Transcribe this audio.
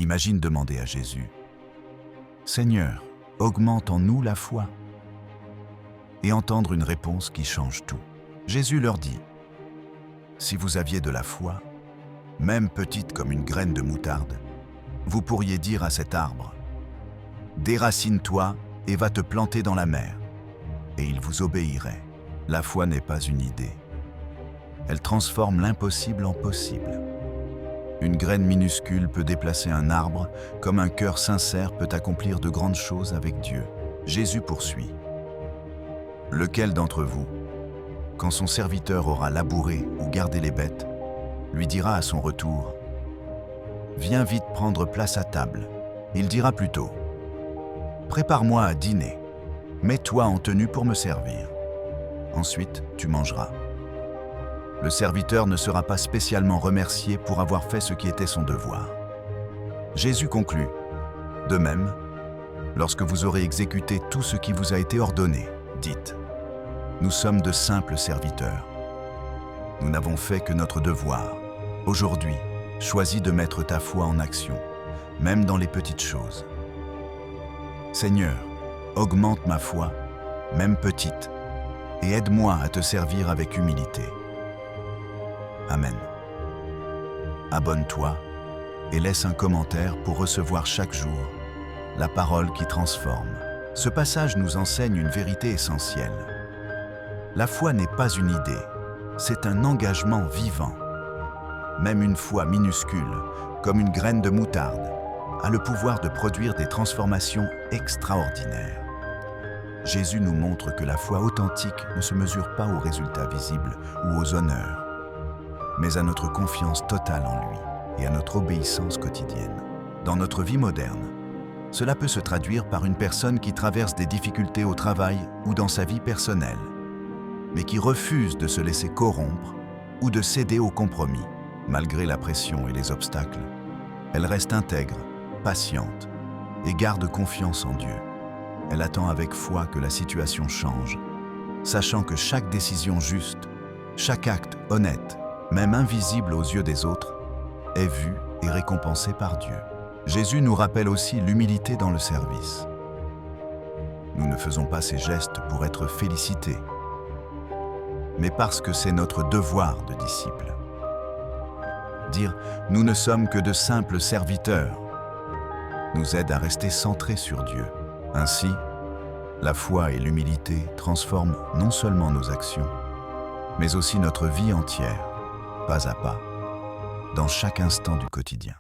Imagine demander à Jésus, « Seigneur, augmente en nous la foi » et entendre une réponse qui change tout. Jésus leur dit, « Si vous aviez de la foi, même petite comme une graine de moutarde, vous pourriez dire à cet arbre, « Déracine-toi et va te planter dans la mer » et il vous obéirait. La foi n'est pas une idée. Elle transforme l'impossible en possible. Une graine minuscule peut déplacer un arbre, comme un cœur sincère peut accomplir de grandes choses avec Dieu. Jésus poursuit. Lequel d'entre vous, quand son serviteur aura labouré ou gardé les bêtes, lui dira à son retour, « Viens vite prendre place à table ». Il dira plutôt, « Prépare-moi à dîner, mets-toi en tenue pour me servir. Ensuite, tu mangeras. » Le serviteur ne sera pas spécialement remercié pour avoir fait ce qui était son devoir. Jésus conclut, « De même, lorsque vous aurez exécuté tout ce qui vous a été ordonné, dites, « Nous sommes de simples serviteurs. Nous n'avons fait que notre devoir. Aujourd'hui, choisis de mettre ta foi en action, même dans les petites choses. Seigneur, augmente ma foi, même petite, et aide-moi à te servir avec humilité. Amen. Abonne-toi et laisse un commentaire pour recevoir chaque jour la parole qui transforme. Ce passage nous enseigne une vérité essentielle. La foi n'est pas une idée, c'est un engagement vivant. Même une foi minuscule, comme une graine de moutarde, a le pouvoir de produire des transformations extraordinaires. Jésus nous montre que la foi authentique ne se mesure pas aux résultats visibles ou aux honneurs, mais à notre confiance totale en lui et à notre obéissance quotidienne. Dans notre vie moderne, cela peut se traduire par une personne qui traverse des difficultés au travail ou dans sa vie personnelle, mais qui refuse de se laisser corrompre ou de céder au compromis. Malgré la pression et les obstacles, elle reste intègre, patiente et garde confiance en Dieu. Elle attend avec foi que la situation change, sachant que chaque décision juste, chaque acte honnête, même invisible aux yeux des autres, est vu et récompensé par Dieu. Jésus nous rappelle aussi l'humilité dans le service. Nous ne faisons pas ces gestes pour être félicités, mais parce que c'est notre devoir de disciple. Dire « nous ne sommes que de simples serviteurs » nous aide à rester centrés sur Dieu. Ainsi, la foi et l'humilité transforment non seulement nos actions, mais aussi notre vie entière, pas à pas, dans chaque instant du quotidien.